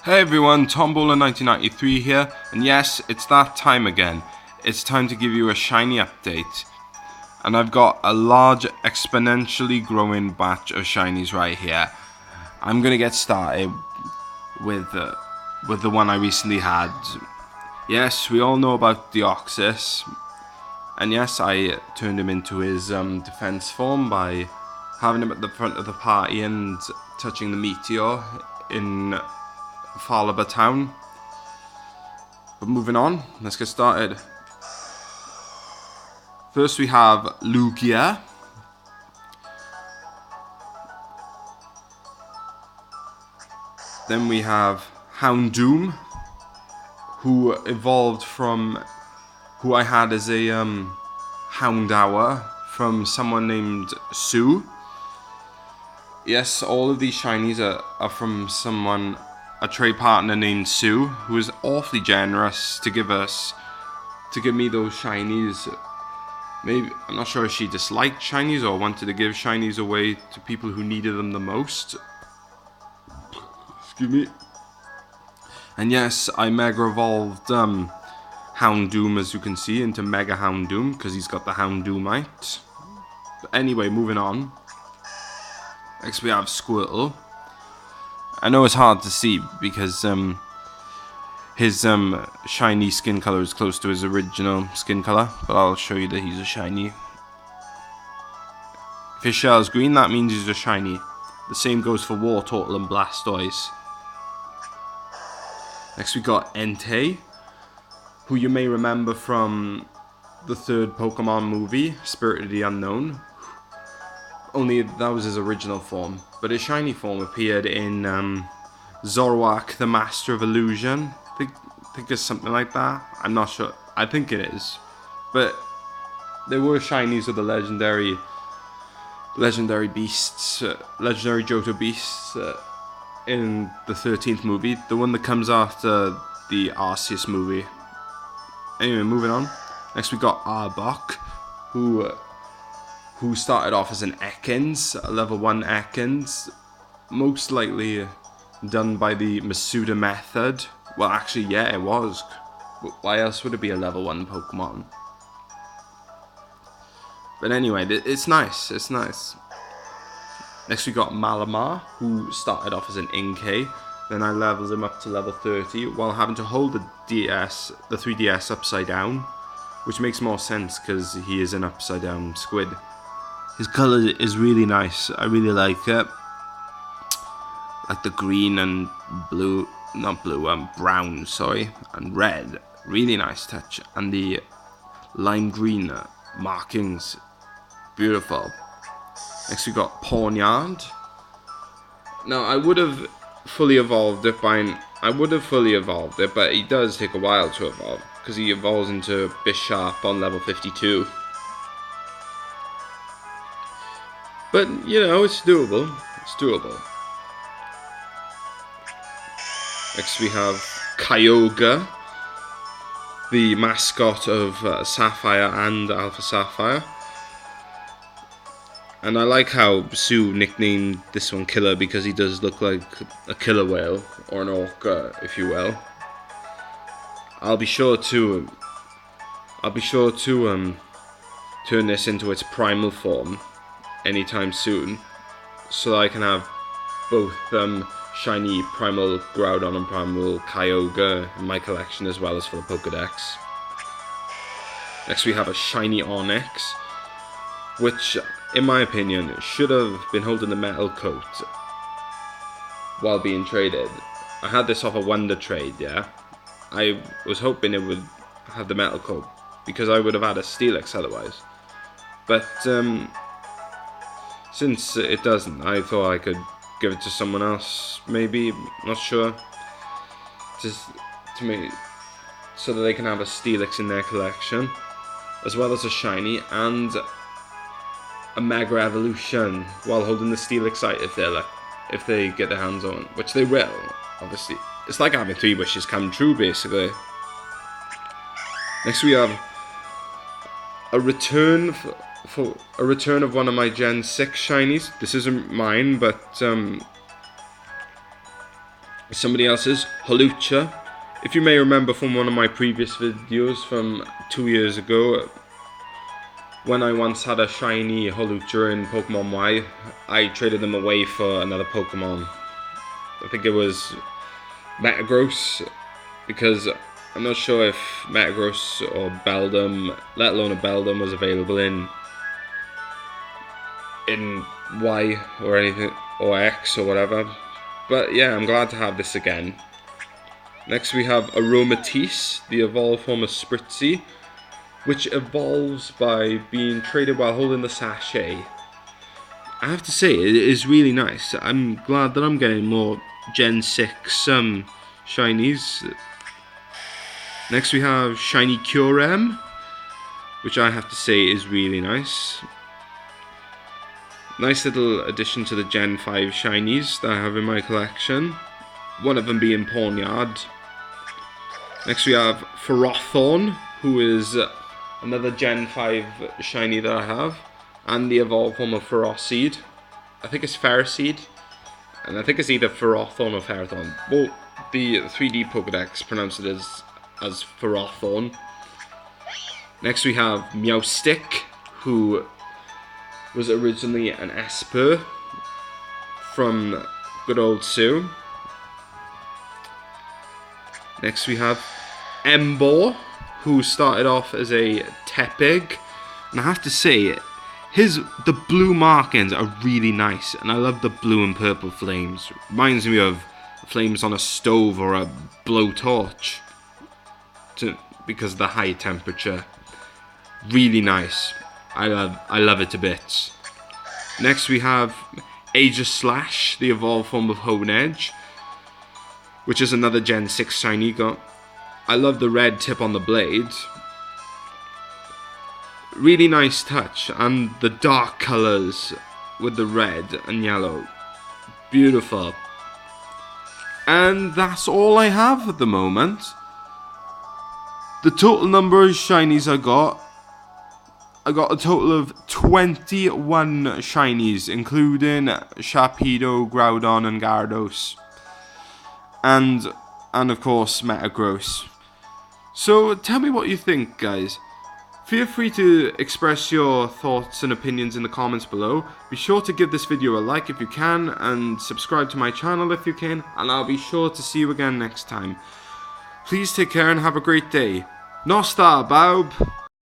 Hey everyone, Tombola1993 here, and yes, it's that time again. It's time to give you a shiny update. And I've got a large, exponentially growing batch of shinies right here. I'm gonna get started with the one I recently had. Yes, we all know about Deoxys, and yes, I turned him into his defense form by having him at the front of the party and touching the meteor in Falaba town. But moving on, let's get started. First we have Lugia. Then we have Houndoom, who evolved from who I had as a Houndour from someone named Sue. Yes, all of these shinies are from someone, a trade partner named Sue, who is awfully generous to give me those shinies. Maybe, I'm not sure if she disliked shinies or wanted to give shinies away to people who needed them the most. Excuse me. And yes, I Mega Evolved Houndoom, as you can see, into Mega Houndoom, because he's got the Houndoomite. But anyway, moving on. Next we have Squirtle. I know it's hard to see because his shiny skin color is close to his original skin color, but I'll show you that he's a shiny. If his shell is green, that means he's a shiny. The same goes for Wartortle and Blastoise. Next we got Entei, who you may remember from the third Pokemon movie, Spirit of the Unknown. Only that was his original form, but his shiny form appeared in Zoroark, the Master of Illusion. I think it's something like that. I'm not sure. I think it is. But there were shinies of the legendary beasts, legendary Johto beasts in the 13th movie, the one that comes after the Arceus movie. Anyway, moving on. Next we got Arbok, who started off as an Ekans, a level 1 Ekans, most likely done by the Masuda method. Well, actually, yeah, it was. Why else would it be a level 1 Pokemon? But anyway, it's nice, it's nice. Next we got Malamar, who started off as an Inkay. Then I leveled him up to level 30 while having to hold the 3DS upside down, which makes more sense because he is an upside down squid. His color is really nice. I really like it. Like the green and blue, not blue, brown, sorry, and red. Really nice touch. And the lime green markings, beautiful. Next we got Pawniard. Now I would have fully evolved it but it does take a while to evolve because he evolves into Bisharp on level 52. But you know, it's doable. It's doable. Next we have Kyogre, the mascot of Sapphire and Alpha Sapphire. And I like how Sue nicknamed this one Killer because he does look like a killer whale, or an orca, if you will. I'll be sure to turn this into its primal form anytime soon, so that I can have both shiny primal Groudon and primal Kyogre in my collection, as well as for the Pokédex. Next we have a shiny Onix, which, in my opinion, should have been holding the metal coat while being traded. I had this off a Wonder Trade, yeah. I was hoping it would have the metal coat because I would have had a Steelix otherwise. But since it doesn't, I thought I could give it to someone else, maybe, not sure. Just to make so that they can have a Steelix in their collection, as well as a shiny and a Mega Evolution while holding the Steelix site if they get their hands on, which they will, obviously. It's like having 3 wishes come true, basically. Next we have a return of one of my Gen 6 shinies. This isn't mine, but Somebody else's Holucha. If you may remember from one of my previous videos from 2 years ago, when I once had a shiny Holucha in Pokemon Y, I traded them away for another Pokemon. I think it was Metagross, because I'm not sure if Metagross or Beldum, let alone a Beldum, was available in Y or anything, or X or whatever. But yeah, I'm glad to have this again. Next we have Aromatisse, the evolved form of Spritzy, which evolves by being traded while holding the sachet. I have to say, it is really nice. I'm glad that I'm getting more Gen 6 shinies. Next we have Shiny Curem, which I have to say is really nice. Nice little addition to the Gen 5 shinies that I have in my collection. One of them being Pawniard. Next we have Ferrothorn, who is another Gen 5 shiny that I have. And the evolved form of Ferroseed. I think it's Ferroseed. And I think it's either Ferrothorn or Ferrothorn. Well, the 3D Pokédex pronounced it as Ferrothorn. Next we have Meowstic, who was originally an Esper from good old Sue. Next we have Emboar, who started off as a Tepig. And I have to say, the blue markings are really nice, and I love the blue and purple flames. Reminds me of flames on a stove or a blowtorch, because of the high temperature. Really nice. I love it to bits. Next we have Aegislash, the evolved form of Honedge, which is another Gen 6 shiny. I love the red tip on the blade. Really nice touch, and the dark colours with the red and yellow. Beautiful. And that's all I have at the moment. The total number of shinies I got a total of 21 shinies, including Sharpedo, Groudon and Gyarados. And of course Metagross. So tell me what you think, guys. Feel free to express your thoughts and opinions in the comments below. Be sure to give this video a like if you can, and subscribe to my channel if you can, and I'll be sure to see you again next time. Please take care and have a great day. Nostar, Bob!